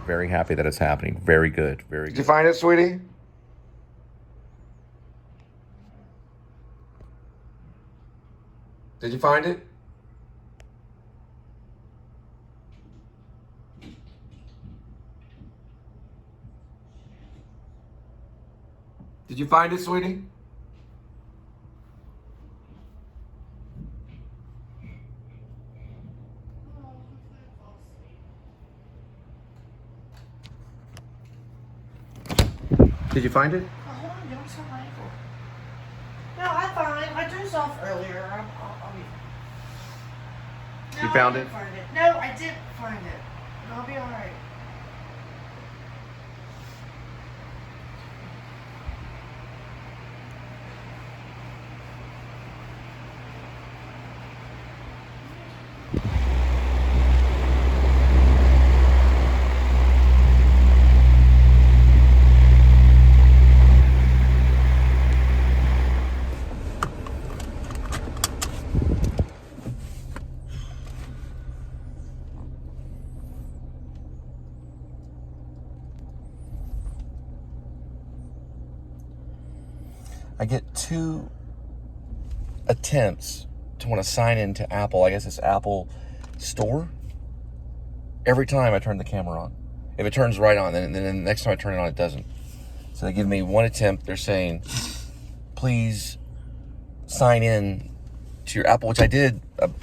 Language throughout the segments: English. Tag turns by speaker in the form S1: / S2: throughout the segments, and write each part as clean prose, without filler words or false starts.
S1: Very happy that it's happening. Very good. Very good.
S2: Did you find it, sweetie? Did you find it? Did you find it, sweetie? Did you find it?
S3: Oh, hold on, don't stop my ankle. No, I'm fine. I dozed off earlier. I'll be fine. No,
S2: You found
S3: I
S2: it?
S3: didn't find it? No, I didn't find it. But I'll be alright.
S1: I get 2 attempts to want to sign into Apple. I guess it's Apple Store. Every time I turn the camera on. If it turns right on, then the next time I turn it on, it doesn't. So they give me 1 attempt. They're saying, please sign in to your Apple, which I did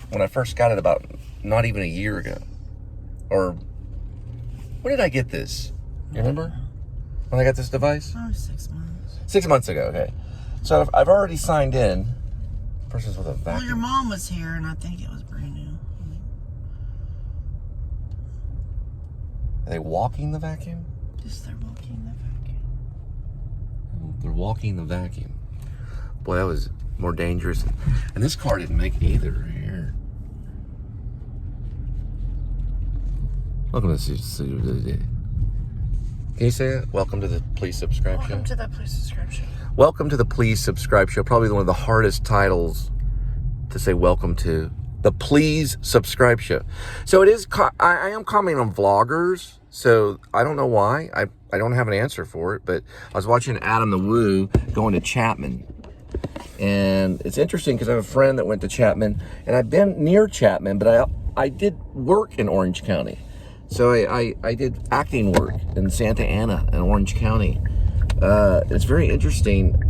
S1: when I first got it about not even a year ago. Or, when did I get this? You remember? When I got this device?
S3: Oh, 6 months.
S1: 6 months ago, okay. So I've already signed in. Person's with a vacuum.
S3: Well, your mom was here, and I think it was brand new.
S1: Are they walking the vacuum?
S3: Just they're walking the vacuum.
S1: They're walking the vacuum. Boy, that was more dangerous. And this car didn't make it either. Here. Welcome to the. Can you say it? Welcome to the Please Subscribe Show.
S3: Welcome to the Please Subscribe Show.
S1: Welcome to the Please Subscribe Show. Probably one of the hardest titles to say welcome to. The Please Subscribe Show. So it is, I am commenting on vloggers, so I don't know why. I don't have an answer for it, but I was watching Adam the Woo going to Chapman. And it's interesting because I have a friend that went to Chapman, and I've been near Chapman, but I did work in Orange County. So I did acting work in Santa Ana in Orange County. It's very interesting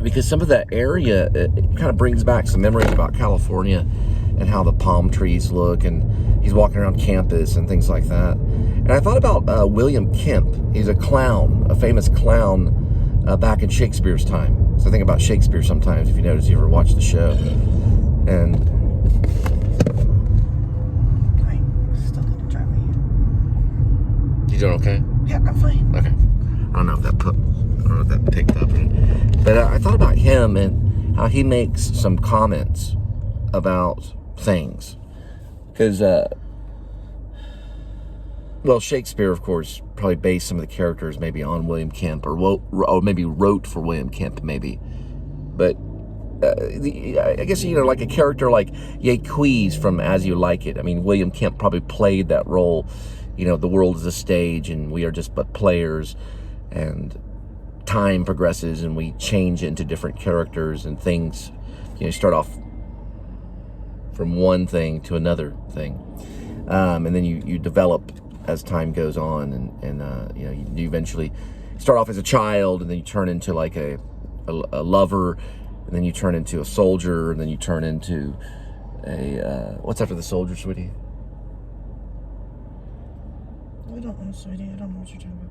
S1: because some of that area, it kind of brings back some memories about California and how the palm trees look, and he's walking around campus and things like that. And I thought about William Kemp. He's a clown, a famous clown back in Shakespeare's time. So I think about Shakespeare sometimes, if you notice, you ever watch the show. And
S3: I still need to drive me here.
S1: you doing okay?
S3: Yeah, I'm fine.
S1: Okay. I don't know if that picked up. But I thought about him and how he makes some comments about things. Because, well, Shakespeare, of course, probably based some of the characters maybe on William Kemp, or maybe wrote for William Kemp, maybe. But I guess, you know, like a character like Yaquise from As You Like It. I mean, William Kemp probably played that role. You know, the world is a stage and we are just but players. And time progresses and we change into different characters and things. You know, start off from one thing to another thing. And then you develop as time goes on, and you know, you eventually start off as a child, and then you turn into like a lover, and then you turn into a soldier, and then you turn into a what's after the soldier, sweetie?
S3: I don't know, sweetie. I don't know what you're talking about.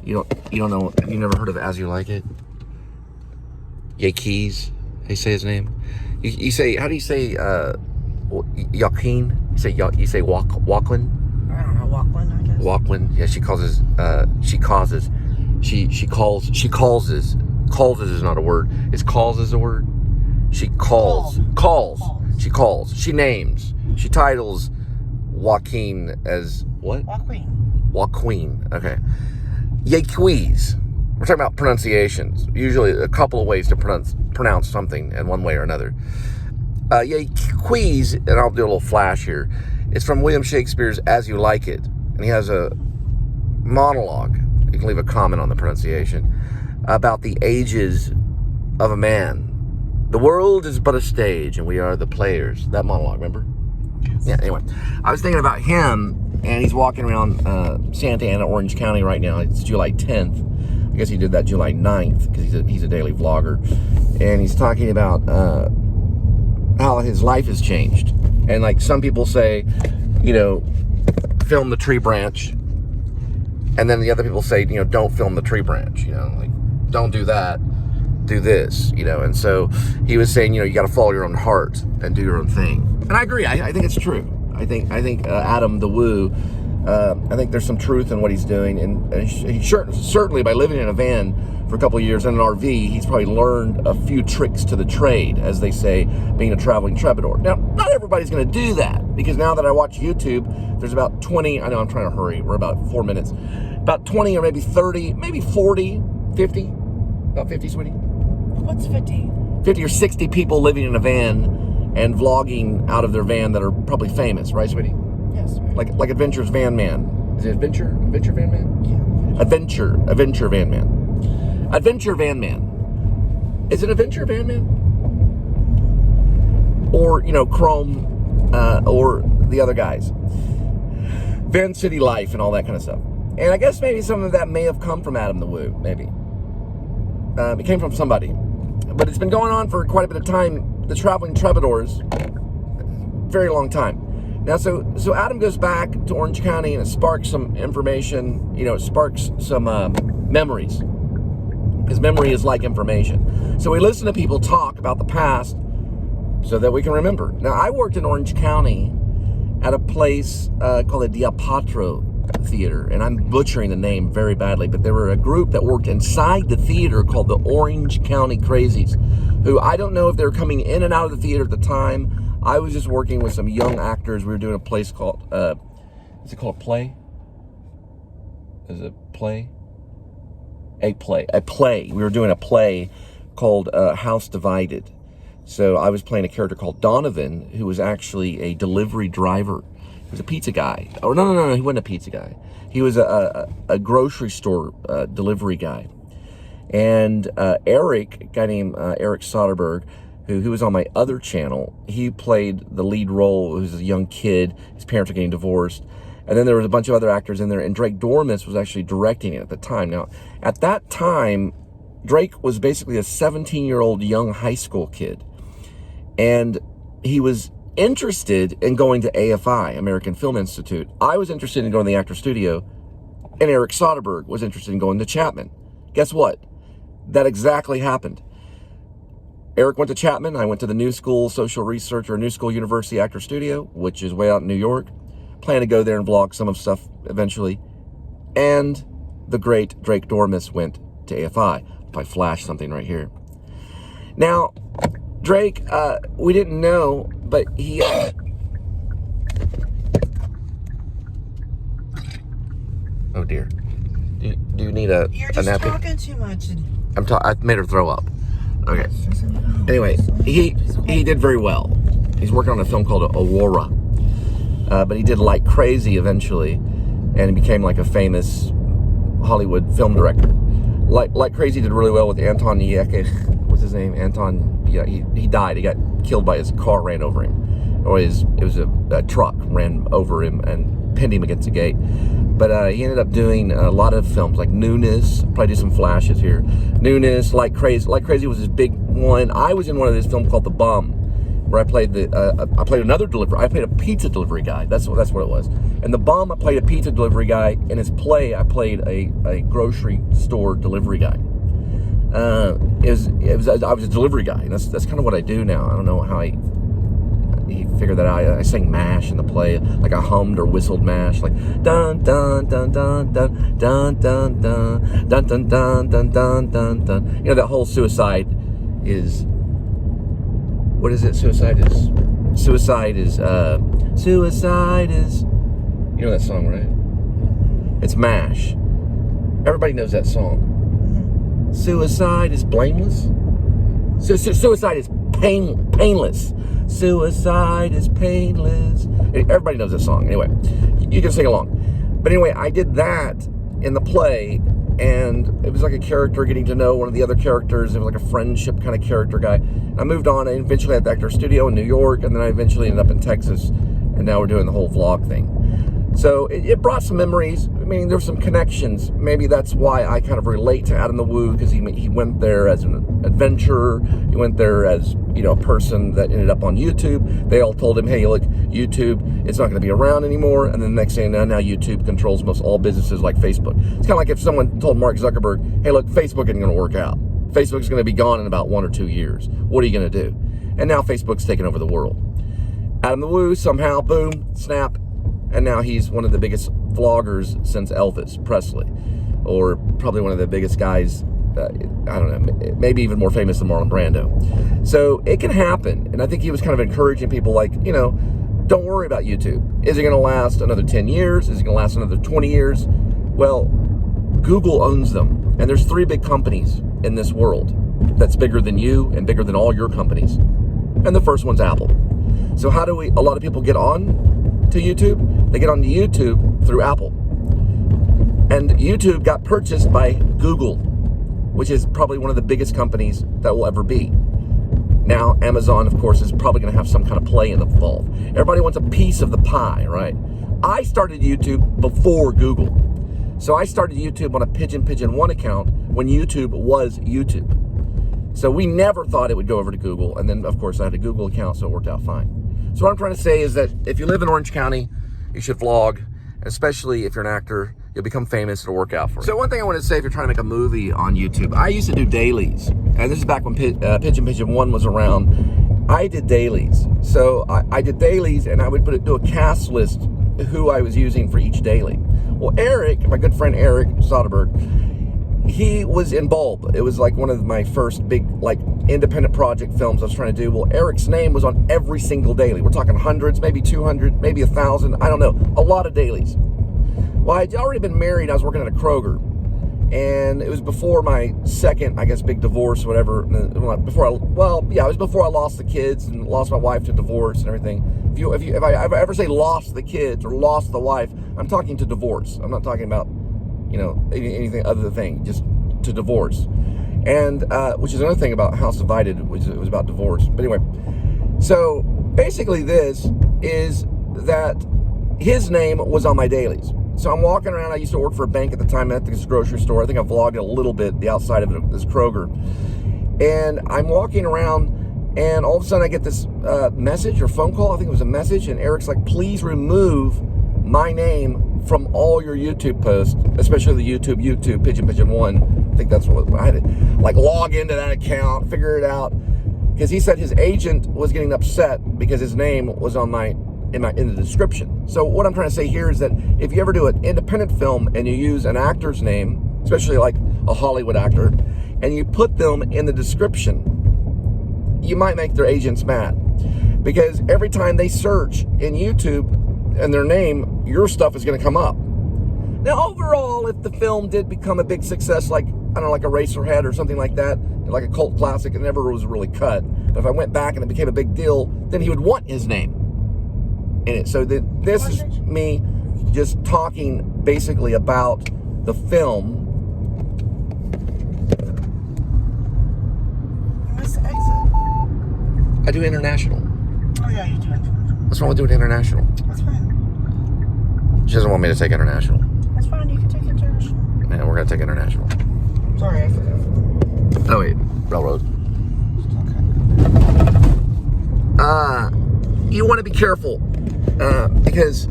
S1: You don't know? You never heard of As You Like It? Yaquise, they say his name. You say, how do you say Joaquin? You say Walklin?
S3: I don't know, Walklin, I guess.
S1: Walklin, yeah, calls is not a word. Is calls is a word? She calls. She names. She titles Joaquin as what? Joaquin, okay. Yaquise. We're talking about pronunciations. Usually a couple of ways to pronounce something in one way or another. Yaquise, and I'll do a little flash here. It's from William Shakespeare's As You Like It. And he has a monologue. You can leave a comment on the pronunciation about the ages of a man. The world is but a stage, and we are the players. That monologue, remember? Yes. Yeah. Anyway, I was thinking about him, and he's walking around Santa Ana, Orange County right now. It's July 10th. I guess he did that July 9th because he's a daily vlogger, and he's talking about how his life has changed. And like some people say, film the tree branch, and then the other people say, don't film the tree branch. Like don't do that, do this. And so he was saying, you got to follow your own heart and do your own thing. And I agree. I think it's true. I think Adam the Woo. I think there's some truth in what he's doing, and he certainly by living in a van for a couple of years in an RV, he's probably learned a few tricks to the trade, as they say, being a traveling troubadour. Now, not everybody's going to do that, because now that I watch YouTube, there's about 20, I know I'm trying to hurry, we're about 4 minutes, about 20 or maybe 30, maybe 40, 50, about 50, sweetie?
S3: What's 50?
S1: 50 or 60 people living in a van and vlogging out of their van that are probably famous, right, sweetie?
S3: Yes. Right.
S1: Like Adventure's Van Man. Is it Adventure Van Man?
S3: Yeah.
S1: Adventure Van Man. Adventure Van Man. Is it Adventure Van Man? Or, Chrome, or the other guys. Van City Life and all that kind of stuff. And I guess maybe some of that may have come from Adam the Woo, maybe. It came from somebody. But it's been going on for quite a bit of time. The traveling troubadours, very long time. Now, so Adam goes back to Orange County, and it sparks some information, it sparks some memories, because memory is like information. So we listen to people talk about the past so that we can remember. Now, I worked in Orange County at a place called the Diapatro Theater, and I'm butchering the name very badly, but there were a group that worked inside the theater called the Orange County Crazies, who I don't know if they were coming in and out of the theater at the time. I was just working with some young actors. We were doing a place called, is it called a play? Is it play? A play. We were doing a play called House Divided. So I was playing a character called Donovan, who was actually a delivery driver. He was a pizza guy. Oh, no, he wasn't a pizza guy. He was a grocery store delivery guy. And Eric, a guy named Eric Soderbergh, who was on my other channel, he played the lead role. He was a young kid. His parents were getting divorced. And then there was a bunch of other actors in there, and Drake Doremus was actually directing it at the time. Now, at that time, Drake was basically a 17-year-old young high school kid. And he was interested in going to AFI, American Film Institute. I was interested in going to the Actor Studio, and Eric Soderbergh was interested in going to Chapman. Guess what? That exactly happened. Eric went to Chapman. I went to the New School Social Research, or New School University Actor Studio, which is way out in New York. Plan to go there and vlog some of stuff eventually. And the great Drake Doremus went to AFI. If I flash something right here. Now, Drake, we didn't know, but he... oh dear. Do you need a napkin?
S3: You're just talking too much.
S1: I made her throw up. Okay. Anyway, he did very well. He's working on a film called Aurora. But he did Like Crazy eventually, and he became like a famous Hollywood film director. Like Crazy did really well with Anton Yelchin. What's his name? Anton. Yeah, he died. He got killed by his car, ran over him. Or it was a truck ran over him and pinned him against a gate. But he ended up doing a lot of films like Newness. Probably do some flashes here. Newness, Like Crazy. Like Crazy was his big one. I was in one of this film called The Bum, where I played another delivery. I played a pizza delivery guy. That's what it was. In The Bum, I played a pizza delivery guy. In his play, I played a grocery store delivery guy. I was a delivery guy, and that's kind of what I do now. I don't know how he figured that out. I sang MASH in the play, like I hummed or whistled MASH, like dun dun dun dun dun dun dun dun dun dun dun dun dun dun dun. You know, that whole suicide is, what is it? Suicide is, you know that song, right? It's MASH. Everybody knows that song. Suicide is blameless. Suicide is painless. Suicide is painless. Everybody knows that song. Anyway, you can sing along. But anyway, I did that in the play, and it was like a character getting to know one of the other characters. It was like a friendship kind of character guy. I moved on, and eventually had the actor studio in New York, and then I eventually ended up in Texas, and now we're doing the whole vlog thing. So it brought some memories. I mean, there's some connections. Maybe that's why I kind of relate to Adam the Woo, because he went there as an adventurer. He went there as, you know, a person that ended up on YouTube. They all told him, hey, look, YouTube, it's not going to be around anymore. And then the next thing you know, now YouTube controls most all businesses like Facebook. It's kind of like if someone told Mark Zuckerberg, hey, look, Facebook isn't going to work out. Facebook's going to be gone in about 1 or 2 years. What are you going to do? And now Facebook's taken over the world. Adam the Woo, somehow, boom, snap. And now he's one of the biggest vloggers since Elvis Presley, or probably one of the biggest guys, I don't know, maybe even more famous than Marlon Brando. So it can happen. And I think he was kind of encouraging people like, you know, don't worry about YouTube. Is it going to last another 10 years? Is it going to last another 20 years? Well, Google owns them. And there's 3 big companies in this world that's bigger than you and bigger than all your companies. And the first one's Apple. So how do a lot of people get on to YouTube? They get onto YouTube through Apple. And YouTube got purchased by Google, which is probably one of the biggest companies that will ever be. Now, Amazon, of course, is probably going to have some kind of play involved. Everybody wants a piece of the pie, right? I started YouTube before Google. So I started YouTube on a Pigeon 1 account when YouTube was YouTube. So we never thought it would go over to Google. And then, of course, I had a Google account, so it worked out fine. So what I'm trying to say is that if you live in Orange County, you should vlog, especially if you're an actor. You'll become famous, it'll work out for you. So one thing I want to say, if you're trying to make a movie on YouTube, I used to do dailies. And this is back when Pigeon 1 was around. I did dailies. So I did dailies, and I would do a cast list who I was using for each daily. Well, Eric, my good friend Eric Soderbergh, he was in Bulb. It was like one of my first big, like, independent project films I was trying to do. Well, Eric's name was on every single daily. We're talking hundreds, maybe 200, maybe 1,000. I don't know. A lot of dailies. Well, I'd already been married. I was working at a Kroger. And it was before my second, I guess, big divorce or whatever. It was before I lost the kids and lost my wife to divorce and everything. If I ever say lost the kids or lost the wife, I'm talking to divorce. I'm not talking about, you know, anything other than just to divorce. And which is another thing about House Divided, which it was about divorce. But anyway, so basically this is that his name was on my dailies. So I'm walking around. I used to work for a bank at the time at this grocery store. I think I vlogged it a little bit, the outside of it, this Kroger. And I'm walking around, and all of a sudden I get this message or phone call. I think it was a message. And Eric's like, please remove my name from all your YouTube posts, especially the YouTube Pigeon 1. I think that's what I had to like log into that account, figure it out, because he said his agent was getting upset because his name was on in the description. So what I'm trying to say here is that if you ever do an independent film and you use an actor's name, especially like a Hollywood actor, and you put them in the description, you might make their agents mad, because every time they search in YouTube and their name, your stuff is going to come up. Now, overall, if the film did become a big success, like, I don't know, like Eraserhead or something like that, like a cult classic, it never was really cut. But if I went back and it became a big deal, then he would want his name in it. So this is me just talking basically about the film.
S3: Where's the exit?
S1: I do international.
S3: Oh yeah, you do international.
S1: What's wrong with doing international?
S3: That's fine.
S1: She doesn't want me to take international.
S3: That's fine, you can take international.
S1: And we're going to take international.
S3: Sorry, I forgot.
S1: Oh, wait. Railroad.
S3: Okay.
S1: You want to be careful because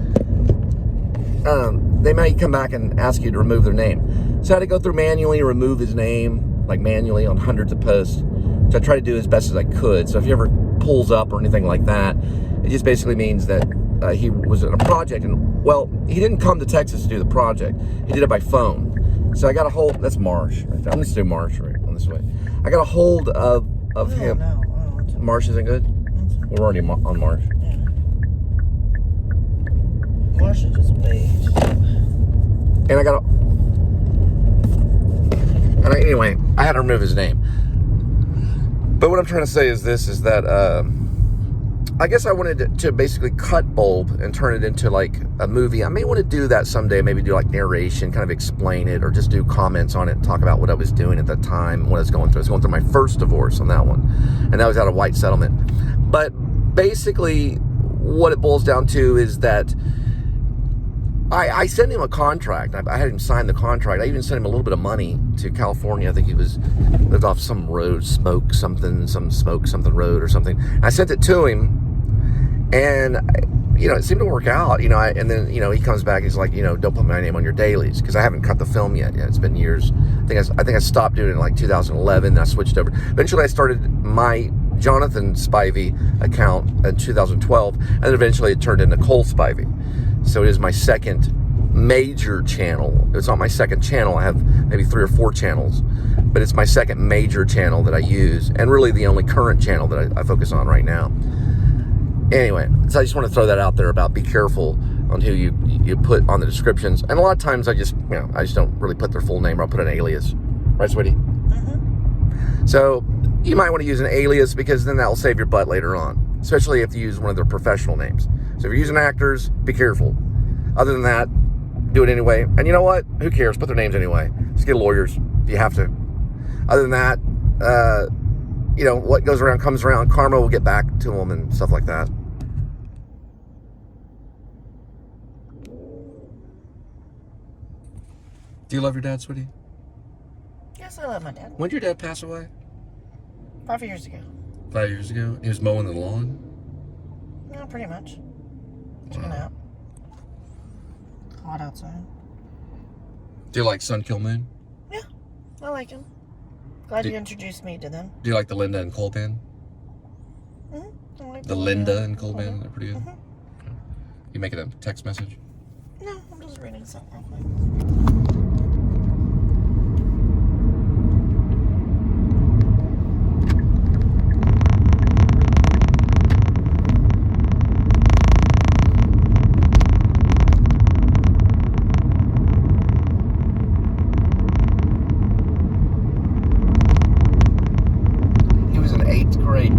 S1: they might come back and ask you to remove their name. So I had to go through manually and remove his name, like manually on hundreds of posts, which I try to do as best as I could. So if he ever pulls up or anything like that, it just basically means that he was in a project, and well, he didn't come to Texas to do the project. He did it by phone. So I got a hold. That's Marsh. Right there. I'm just doing Marsh right on this way. I got a hold of him.
S3: No.
S1: Marsh isn't good. We're already on Marsh.
S3: Yeah. Marsh is just wait.
S1: And anyway, I had to remove his name. But what I'm trying to say is this: is that I guess I wanted to basically cut Bulb and turn it into like a movie. I may want to do that someday, maybe do like narration, kind of explain it, or just do comments on it and talk about what I was doing at that time, what I was going through. I was going through my first divorce on that one, and that was out of white settlement. But basically, what it boils down to is that I sent him a contract. I had him sign the contract. I even sent him a little bit of money to California. I think he lived off some road, Smoke something road or something. I sent it to him, and it seemed to work out. And then he comes back. He's like, don't put my name on your dailies, because I haven't cut the film yet. It's been years. I think I stopped doing it in like 2011. Then I switched over. Eventually, I started my Jonathan Spivey account in 2012, and then eventually it turned into Cole Spivey. So it is my second major channel. It's not my second channel. I have maybe 3 or 4 channels, but it's my second major channel that I use, and really the only current channel that I focus on right now. Anyway, so I just want to throw that out there about be careful on who you put on the descriptions. And a lot of times I just don't really put their full name, or I'll put an alias. Right, sweetie? Mm-hmm. So you might want to use an alias, because then that will save your butt later on, especially if you use one of their professional names. So if you're using actors, be careful. Other than that, do it anyway. And you know what? Who cares? Put their names anyway. Just get lawyers if you have to. Other than that, what goes around comes around. Karma will get back to them and stuff like that. Do you love your dad, sweetie?
S3: Yes, I love my dad.
S1: When did your dad pass away?
S3: 5 years ago.
S1: 5 years ago? He was mowing the lawn?
S3: No, pretty much. Checking out. Hot outside.
S1: Do you like Sun Kill Moon?
S3: Yeah, I like him. Glad you introduced me to them.
S1: Do you like the Linda and Cole band?
S3: Mm-hmm. I like
S1: The Linda and Cole band? They're pretty good.
S3: Mm-hmm.
S1: Okay. You making a text message?
S3: No, I'm just reading something real quick.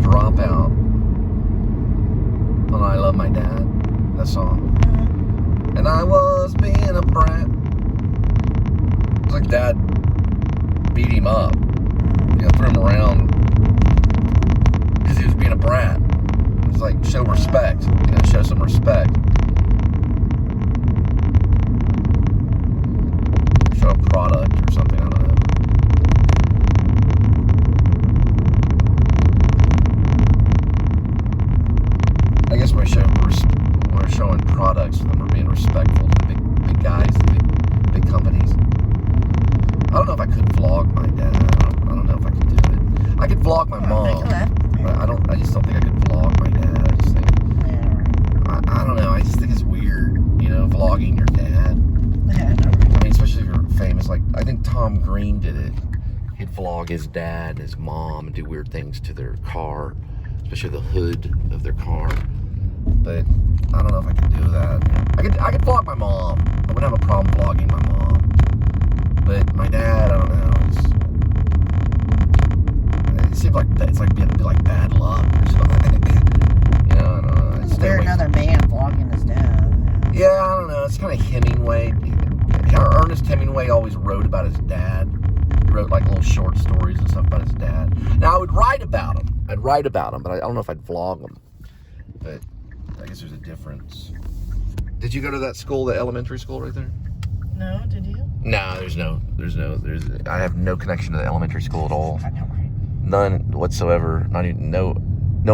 S1: Dropout on I Love My Dad, that song. Mm-hmm. And I was being a brat. It's like Dad beat him up, threw him around because he was being a brat. It's like, show respect, show some respect. Show a product or something, I don't know. I guess we're showing products, and we're being respectful to the big guys, the big companies. I don't know if I could vlog my dad. I don't know if I could do it. I could vlog my mom. But I just don't think I could vlog my dad. I just think I don't know. I just think it's weird, vlogging your dad. I mean, especially if you're famous. Like, I think Tom Green did it. He'd vlog his dad, his mom, and do weird things to their car, especially the hood of their car. But I don't know if I could do that. I could vlog my mom. I wouldn't have a problem vlogging my mom. But my dad, I don't know. It seems like it's like being like bad luck or something. I don't know.
S3: Is there another man vlogging his dad?
S1: Yeah, I don't know. It's kind of Hemingway. Ernest Hemingway always wrote about his dad. He wrote like little short stories and stuff about his dad. Now I would write about him. But I don't know if I'd vlog him. But I guess there's a difference. Did you go to that school, the elementary school right there?
S3: No, did you?
S1: No, I have no connection to the elementary school at all. I know, right? None whatsoever. Not even, no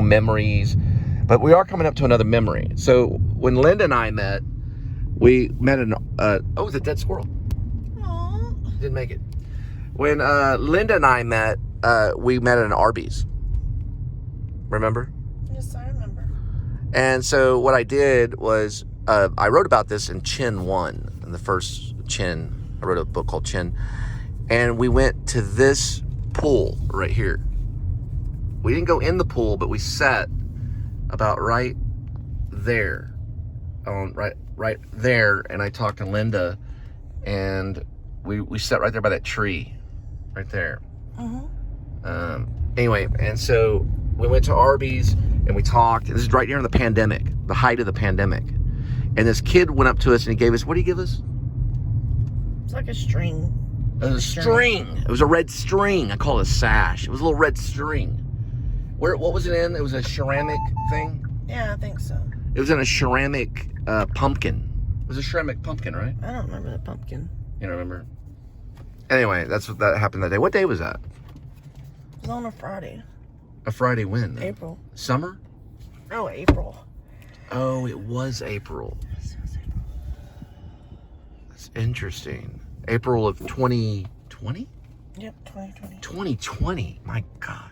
S1: memories. But we are coming up to another memory. So when Linda and I met, we met in, it's a dead squirrel.
S3: Aww.
S1: Didn't make it. When Linda and I met, we met at an Arby's. Remember?
S3: Yes, I remember.
S1: And so what I did was, I wrote about this in Chin 1, in the first Chin. I wrote a book called Chin. And we went to this pool right here. We didn't go in the pool, but we sat about right there. Right there. And I talked to Linda, and we sat right there by that tree. Right there.
S3: Mm-hmm.
S1: Anyway, and so we went to Arby's and we talked. This is right during the pandemic, the height of the pandemic. And this kid went up to us and he gave us, what did he give us?
S3: It's like a string.
S1: A string. It was a red string. I call it a sash. It was a little red string. What was it in? It was a ceramic thing?
S3: Yeah, I think so.
S1: It was in a ceramic pumpkin. It was a ceramic pumpkin, right?
S3: I don't remember the pumpkin.
S1: You don't remember? Anyway, that's what that happened that day. What day was that?
S3: It was on a Friday.
S1: A Friday when? Then?
S3: April.
S1: Summer?
S3: Oh, April.
S1: Oh, it was April. That's interesting. April of 2020?
S3: Yep, 2020.
S1: 2020. My God.